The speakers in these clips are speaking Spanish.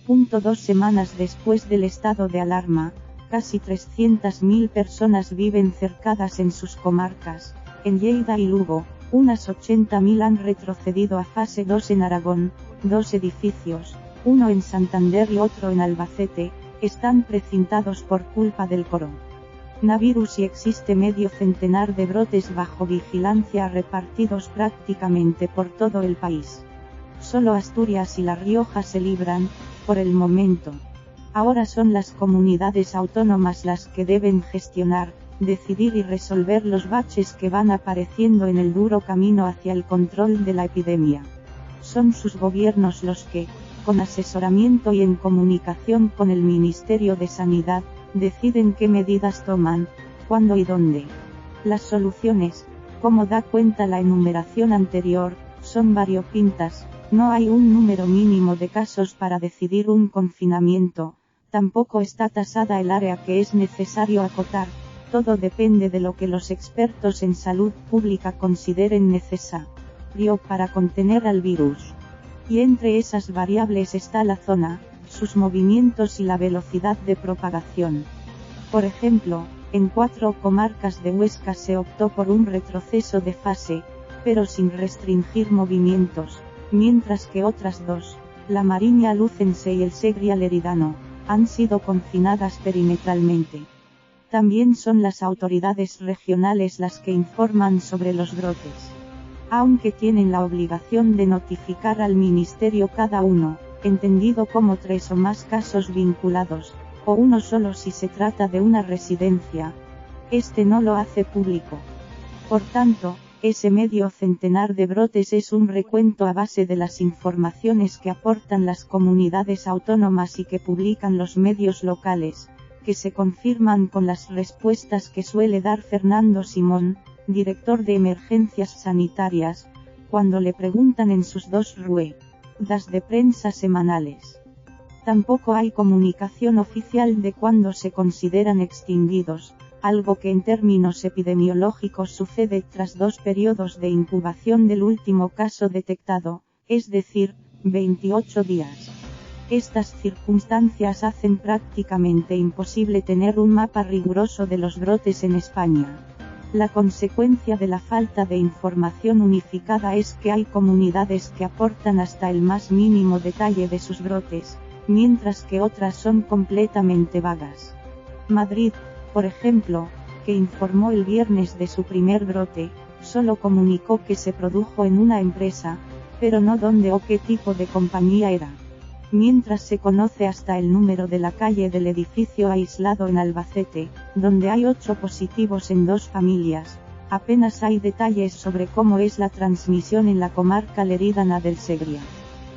2 semanas después del estado de alarma, casi 300.000 personas viven cercadas en sus comarcas. En Lleida y Lugo, unas 80.000 han retrocedido a fase 2 en Aragón. 2 edificios, uno en Santander y otro en Albacete, están precintados por culpa del coronavirus y existe medio centenar de brotes bajo vigilancia repartidos prácticamente por todo el país. Solo Asturias y La Rioja se libran, por el momento. Ahora son las comunidades autónomas las que deben gestionar, decidir y resolver los baches que van apareciendo en el duro camino hacia el control de la epidemia. Son sus gobiernos los que, con asesoramiento y en comunicación con el Ministerio de Sanidad, deciden qué medidas toman, cuándo y dónde. Las soluciones, como da cuenta la enumeración anterior, son variopintas. No hay un número mínimo de casos para decidir un confinamiento, tampoco está tasada el área que es necesario acotar, todo depende de lo que los expertos en salud pública consideren necesario para contener al virus. Y entre esas variables está la zona, sus movimientos y la velocidad de propagación. Por ejemplo, en 4 comarcas de Huesca se optó por un retroceso de fase, pero sin restringir movimientos, mientras que otras 2, la Mariña Lucense y el Segria Leridano, han sido confinadas perimetralmente. También son las autoridades regionales las que informan sobre los brotes. Aunque tienen la obligación de notificar al ministerio cada uno, entendido como 3 o más casos vinculados, o uno solo si se trata de una residencia, este no lo hace público. Por tanto, ese medio centenar de brotes es un recuento a base de las informaciones que aportan las comunidades autónomas y que publican los medios locales, que se confirman con las respuestas que suele dar Fernando Simón, director de Emergencias Sanitarias, cuando le preguntan en sus 2 ruedas de prensa semanales. Tampoco hay comunicación oficial de cuándo se consideran extinguidos, algo que en términos epidemiológicos sucede tras 2 periodos de incubación del último caso detectado, es decir, 28 días. Estas circunstancias hacen prácticamente imposible tener un mapa riguroso de los brotes en España. La consecuencia de la falta de información unificada es que hay comunidades que aportan hasta el más mínimo detalle de sus brotes, mientras que otras son completamente vagas. Madrid, por ejemplo, que informó el viernes de su primer brote, solo comunicó que se produjo en una empresa, pero no dónde o qué tipo de compañía era. Mientras se conoce hasta el número de la calle del edificio aislado en Albacete, donde hay 8 positivos en 2 familias, apenas hay detalles sobre cómo es la transmisión en la comarca leridana del Segria.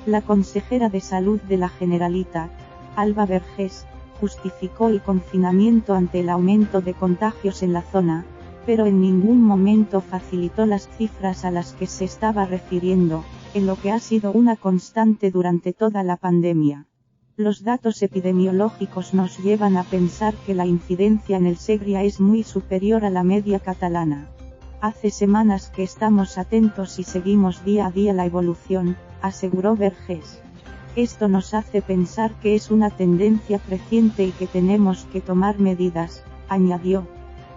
La consejera de Salud de la Generalitat, Alba Vergés, justificó el confinamiento ante el aumento de contagios en la zona, pero en ningún momento facilitó las cifras a las que se estaba refiriendo, en lo que ha sido una constante durante toda la pandemia. Los datos epidemiológicos nos llevan a pensar que la incidencia en el Segria es muy superior a la media catalana. Hace semanas que estamos atentos y seguimos día a día la evolución, aseguró Vergés. Esto nos hace pensar que es una tendencia creciente y que tenemos que tomar medidas, añadió.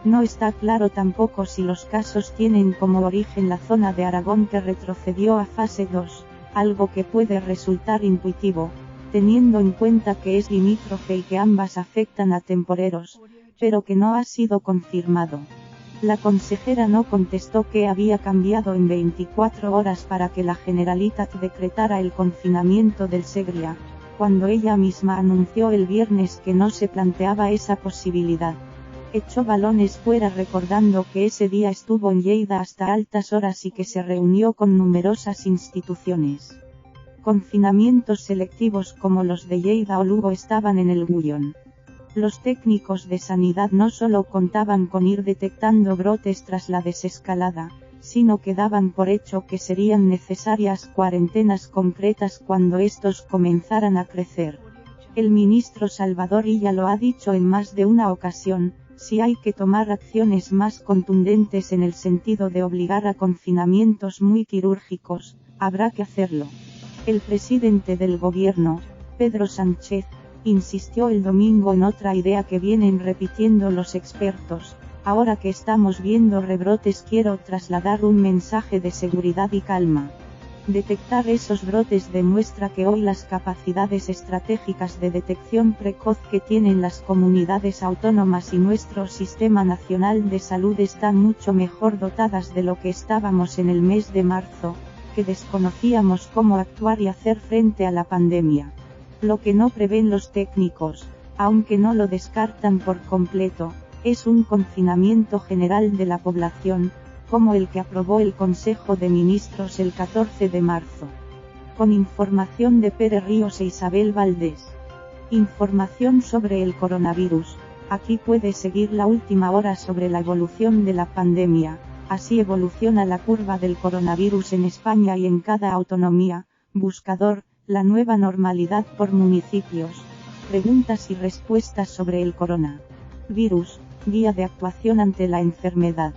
No está claro tampoco si los casos tienen como origen la zona de Aragón que retrocedió a fase 2, algo que puede resultar intuitivo, teniendo en cuenta que es limítrofe y que ambas afectan a temporeros, pero que no ha sido confirmado. La consejera no contestó qué había cambiado en 24 horas para que la Generalitat decretara el confinamiento del Segria, cuando ella misma anunció el viernes que no se planteaba esa posibilidad. Echó balones fuera recordando que ese día estuvo en Lleida hasta altas horas y que se reunió con numerosas instituciones. Confinamientos selectivos como los de Lleida o Lugo estaban en el guión. Los técnicos de sanidad no solo contaban con ir detectando brotes tras la desescalada, sino que daban por hecho que serían necesarias cuarentenas concretas cuando estos comenzaran a crecer. El ministro Salvador Illa lo ha dicho en más de una ocasión, si hay que tomar acciones más contundentes en el sentido de obligar a confinamientos muy quirúrgicos, habrá que hacerlo. El presidente del gobierno, Pedro Sánchez, insistió el domingo en otra idea que vienen repitiendo los expertos. Ahora que estamos viendo rebrotes, quiero trasladar un mensaje de seguridad y calma. Detectar esos brotes demuestra que hoy las capacidades estratégicas de detección precoz que tienen las comunidades autónomas y nuestro Sistema Nacional de Salud están mucho mejor dotadas de lo que estábamos en el mes de marzo, que desconocíamos cómo actuar y hacer frente a la pandemia. Lo que no prevén los técnicos, aunque no lo descartan por completo, es un confinamiento general de la población, como el que aprobó el Consejo de Ministros el 14 de marzo. Con información de Pere Ríos e Isabel Valdés. Información sobre el coronavirus. Aquí puede seguir la última hora sobre la evolución de la pandemia. Así evoluciona la curva del coronavirus en España y en cada autonomía. Buscador, la nueva normalidad por municipios. Preguntas y respuestas sobre el coronavirus. Guía de actuación ante la enfermedad.